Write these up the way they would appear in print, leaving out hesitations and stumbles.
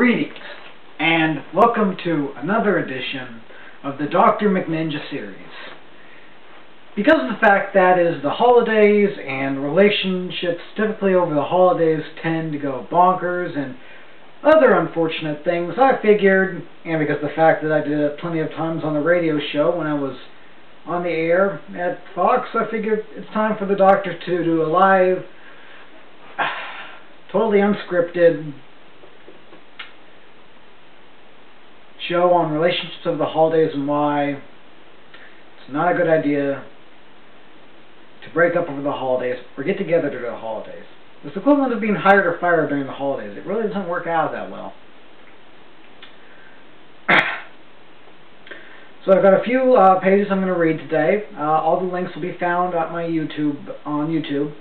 Greetings, and welcome to another edition of the Dr. McNinja series. Because of the fact that it is the holidays and relationships typically over the holidays tend to go bonkers and other unfortunate things, I figured, and because of the fact that I did it plenty of times on the radio show when I was on the air at Fox, I figured it's time for the doctor to do a live, totally unscripted show on relationships of the holidays and why it's not a good idea to break up over the holidays or get together during the holidays. It's the equivalent of being hired or fired during the holidays. It really doesn't work out that well. So I've got a few pages I'm going to read today. All the links will be found on YouTube.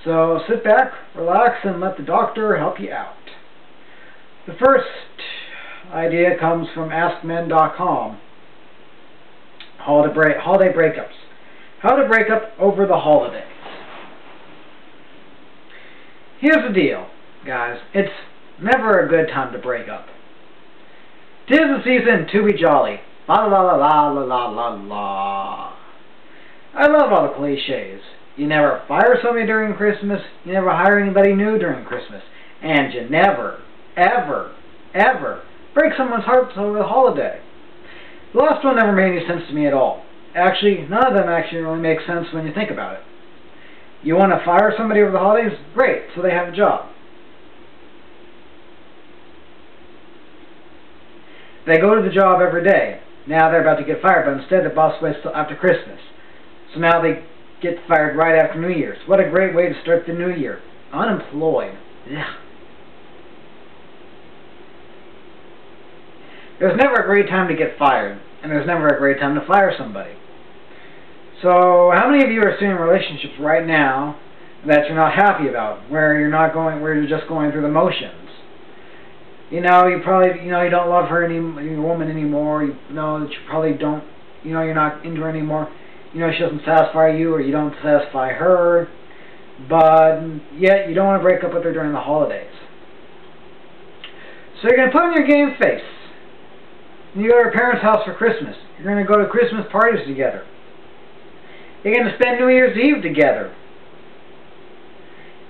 So sit back, relax, and let the doctor help you out. The first idea comes from AskMen.com. Holiday breakups. How to break up over the holidays. Here's the deal, guys. It's never a good time to break up. 'Tis the season to be jolly. La la la la la la la la. I love all the cliches. You never fire somebody during Christmas. You never hire anybody new during Christmas. And you never, ever, ever break someone's heart over the holiday. The last one never made any sense to me at all. Actually, none of them actually really make sense when you think about it. You want to fire somebody over the holidays? Great, so they have a job. They go to the job every day. Now they're about to get fired, but instead the boss waits till after Christmas. So now they get fired right after New Year's. What a great way to start the new year. Unemployed. Ugh. There's never a great time to get fired, and there's never a great time to fire somebody. So, how many of you are seeing relationships right now that you're not happy about, where you're just going through the motions? You know, you don't love your woman anymore. You know that you probably don't, you're not into her anymore. You know, she doesn't satisfy you, or you don't satisfy her, but yet you don't want to break up with her during the holidays. So you're going to put on your game face. You go to your parents' house for Christmas. You're going to go to Christmas parties together. You're going to spend New Year's Eve together.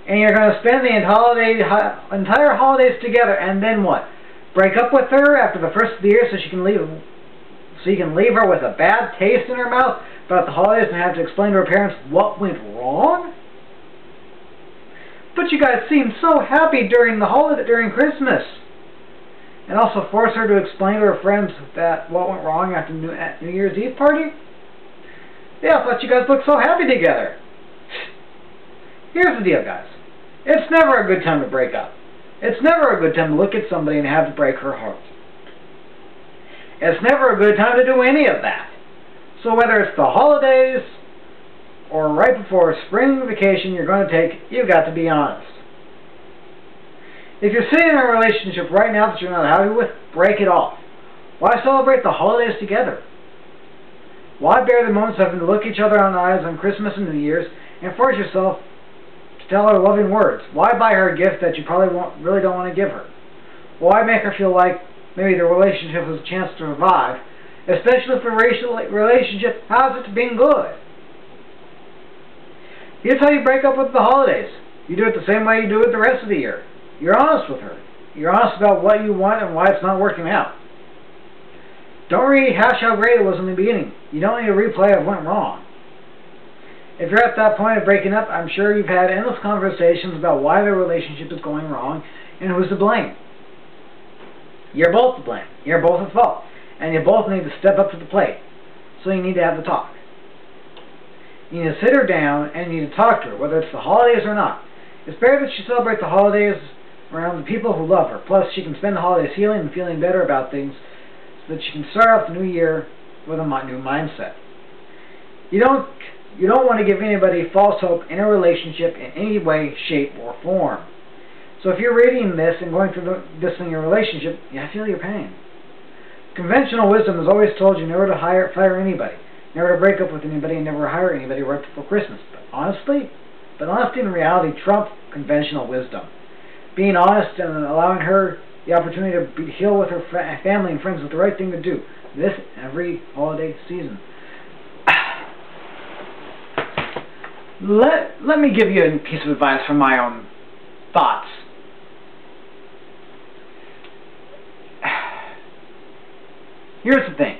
And you're going to spend the entire holidays together. And then what? Break up with her after the first of the year so you can leave her with a bad taste in her mouth about the holidays and have to explain to her parents what went wrong? But you guys seemed so happy during Christmas. And also force her to explain to her friends what went wrong after New Year's Eve party? Yeah, I thought you guys looked so happy together. Here's the deal, guys. It's never a good time to break up. It's never a good time to look at somebody and have to break her heart. It's never a good time to do any of that. So whether it's the holidays or right before spring vacation you're going to take, you've got to be honest. If you're sitting in a relationship right now that you're not happy with, break it off. Why celebrate the holidays together? Why bear the moments of having to look each other in the eyes on Christmas and New Year's and force yourself to tell her loving words? Why buy her a gift that you probably really don't want to give her? Why make her feel like maybe the relationship has a chance to revive, especially if a relationship has it been good? Here's how you break up with the holidays. You do it the same way you do it the rest of the year. You're honest with her. You're honest about what you want and why it's not working out. Don't rehash how great it was in the beginning. You don't need a replay of what went wrong. If you're at that point of breaking up, I'm sure you've had endless conversations about why the relationship is going wrong and who's to blame. You're both to blame. You're both at fault. And you both need to step up to the plate. So you need to have the talk. You need to sit her down and you need to talk to her, whether it's the holidays or not. It's better that she celebrate the holidays around the people who love her. Plus, she can spend the holidays healing and feeling better about things so that she can start off the new year with a new mindset. You don't want to give anybody false hope in a relationship in any way, shape, or form. So if you're reading this and going through this in your relationship, I feel your pain. Conventional wisdom has always told you never to fire anybody, never to break up with anybody, and never hire anybody right before Christmas. But honesty and reality trump conventional wisdom. Being honest and allowing her the opportunity to heal with her family and friends is the right thing to do this every holiday season. Let me give you a piece of advice from my own thoughts. Here's the thing.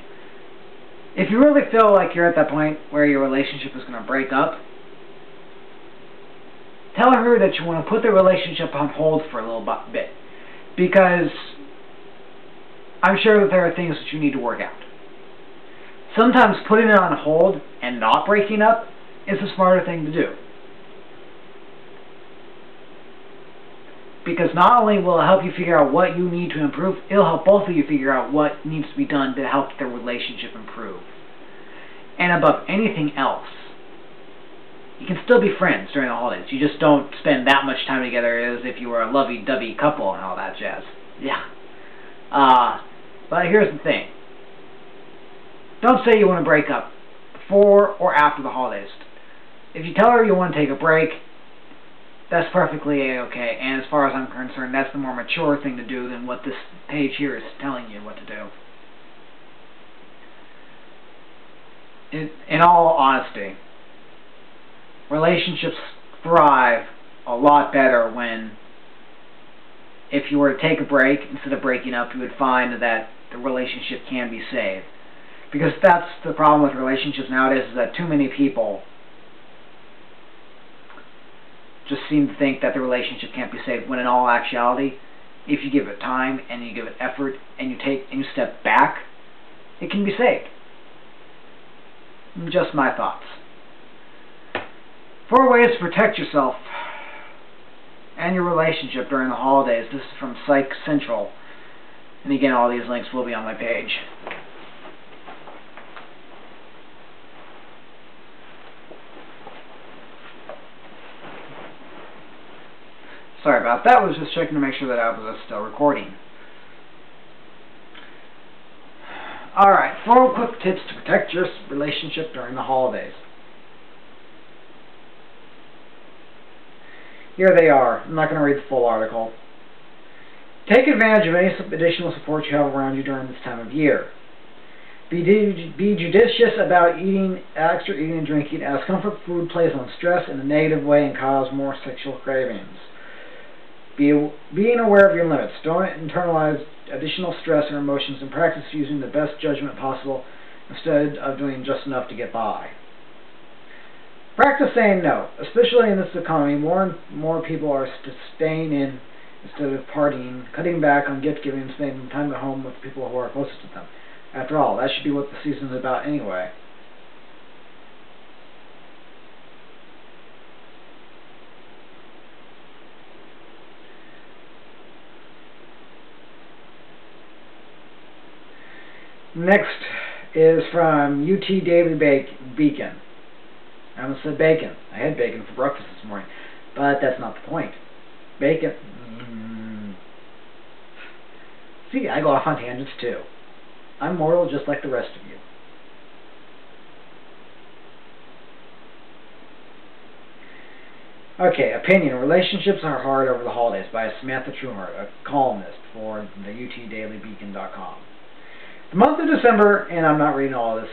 If you really feel like you're at that point where your relationship is going to break up, tell her that you want to put the relationship on hold for a little bit. Because I'm sure that there are things that you need to work out. Sometimes putting it on hold and not breaking up is a smarter thing to do. Because not only will it help you figure out what you need to improve, it'll help both of you figure out what needs to be done to help the relationship improve. And above anything else, you can still be friends during the holidays. You just don't spend that much time together as if you were a lovey-dovey couple and all that jazz. Yeah. But here's the thing. Don't say you want to break up before or after the holidays. If you tell her you want to take a break, that's perfectly okay, and as far as I'm concerned, that's the more mature thing to do than what this page here is telling you what to do. In all honesty, relationships thrive a lot better when, if you were to take a break, instead of breaking up, you would find that the relationship can be saved. Because that's the problem with relationships nowadays, is that too many people just seem to think that the relationship can't be saved, when in all actuality, if you give it time and you give it effort and you step back, it can be saved. Just my thoughts. 4 ways to protect yourself and your relationship during the holidays. This is from Psych Central, and again, all these links will be on my page. Sorry about that. I was just checking to make sure that I was still recording. Alright, 4 quick tips to protect your relationship during the holidays. Here they are. I'm not going to read the full article. Take advantage of any additional support you have around you during this time of year. Be judicious about extra eating and drinking, as comfort food plays on stress in a negative way and causes more sexual cravings. Being aware of your limits. Don't internalize additional stress or emotions, and practice using the best judgment possible instead of doing just enough to get by. Practice saying no. Especially in this economy, more and more people are staying in instead of partying, cutting back on gift giving and spending time at home with people who are closest to them. After all, that should be what the season is about anyway. Next is from UT Daily Beacon. I almost said bacon. I had bacon for breakfast this morning, but that's not the point. Bacon. See, I go off on tangents too. I'm mortal just like the rest of you. Okay, opinion. Relationships are hard over the holidays by Samantha Trueheart, a columnist for the UTDailyBeacon.com. The month of December, and I'm not reading all this,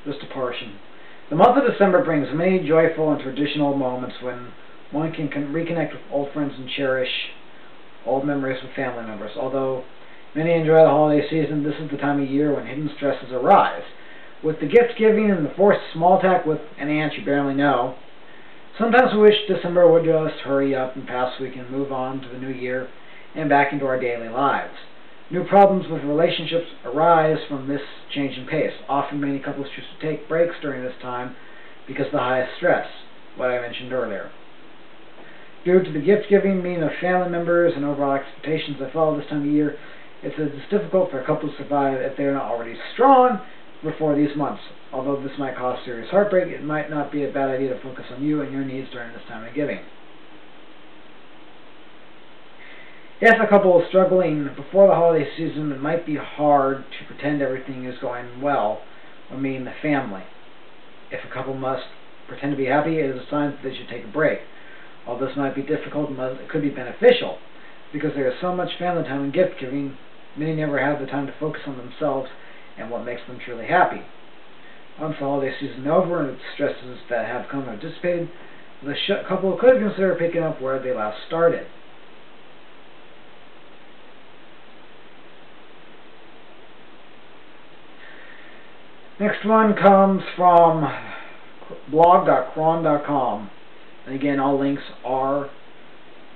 just a portion. The month of December brings many joyful and traditional moments when one can reconnect with old friends and cherish old memories with family members. Although many enjoy the holiday season, this is the time of year when hidden stresses arise. With the gift giving and the forced small talk with an aunt you barely know, sometimes we wish December would just hurry up and pass so we can move on to the new year and back into our daily lives. New problems with relationships arise from this change in pace. Often many couples choose to take breaks during this time because of the highest stress, what I mentioned earlier. Due to the gift-giving, meaning of family members, and overall expectations that follow this time of year, it's difficult for a couple to survive if they are not already strong before these months. Although this might cause serious heartbreak, it might not be a bad idea to focus on you and your needs during this time of giving. If a couple is struggling before the holiday season, it might be hard to pretend everything is going well when meeting the family. If a couple must pretend to be happy, it is a sign that they should take a break. While this might be difficult, it could be beneficial. Because there is so much family time and gift giving, many never have the time to focus on themselves and what makes them truly happy. Once the holiday season is over and the stresses that have come are dissipated, the couple could consider picking up where they last started. Next one comes from blog.cron.com. And again, all links are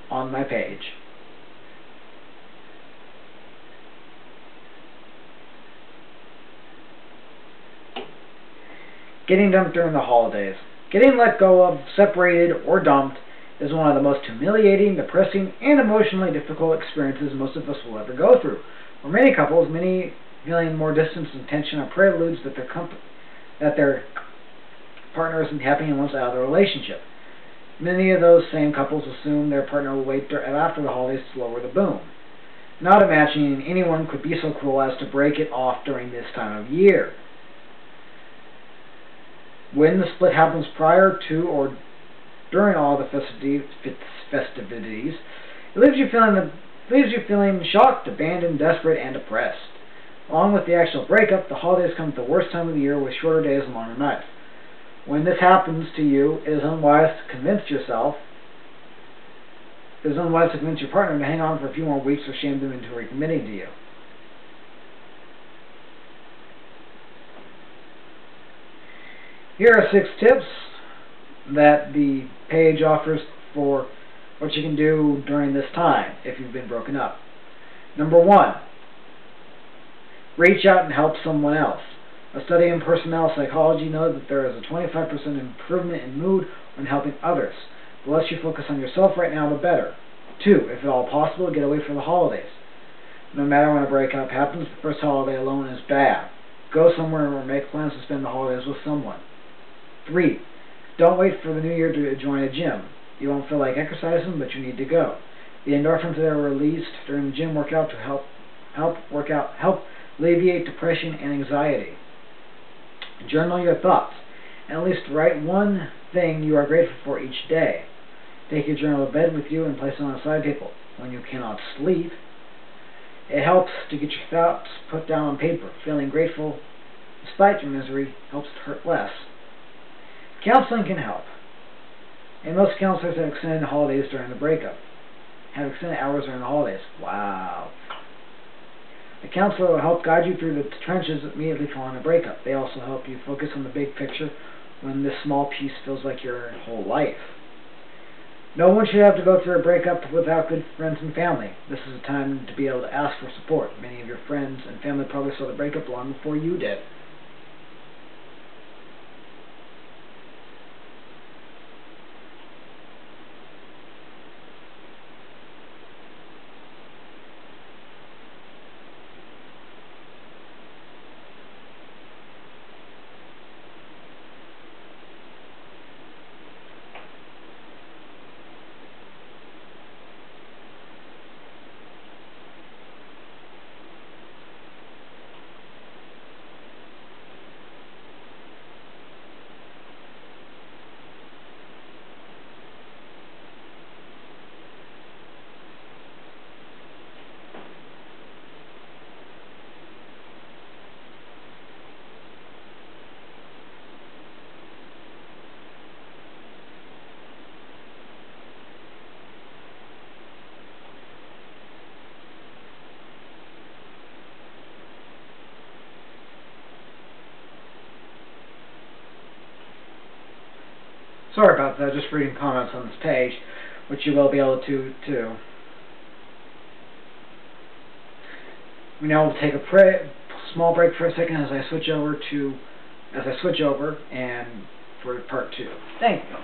on my page. Getting dumped during the holidays. Getting let go of, separated, or dumped is one of the most humiliating, depressing, and emotionally difficult experiences most of us will ever go through. For many couples, many feeling more distance and tension are preludes that their partner isn't happy and wants out of the relationship. Many of those same couples assume their partner will wait after the holidays to lower the boom, not imagining anyone could be so cruel as to break it off during this time of year. When the split happens prior to or during all the festivities, it leaves you feeling shocked, abandoned, desperate, and depressed. Along with the actual breakup, the holidays come at the worst time of the year with shorter days and longer nights. When this happens to you, it is unwise to convince your partner to hang on for a few more weeks or shame them into recommitting to you. Here are 6 tips that the page offers for what you can do during this time if you've been broken up. Number 1, reach out and help someone else. A study in personnel psychology knows that there is a 25% improvement in mood when helping others. The less you focus on yourself right now, the better. 2, if at all possible, get away for the holidays. No matter when a breakup happens, the first holiday alone is bad. Go somewhere or make plans to spend the holidays with someone. 3, don't wait for the new year to join a gym. You won't feel like exercising, but you need to go. The endorphins that are released during the gym workout to help alleviate depression and anxiety. Journal your thoughts, and at least write one thing you are grateful for each day. Take your journal to bed with you and place it on a side table. When you cannot sleep, it helps to get your thoughts put down on paper. Feeling grateful despite your misery helps to hurt less. Counseling can help, and most counselors have extended holidays during the breakup. Have extended hours during the holidays. Wow. The counselor will help guide you through the trenches immediately following a breakup. They also help you focus on the big picture when this small piece feels like your whole life. No one should have to go through a breakup without good friends and family. This is a time to be able to ask for support. Many of your friends and family probably saw the breakup long before you did. Sorry about that, just reading comments on this page, which you will be able to too. We now will take a small break for a second as I switch over and for part 2. Thank you.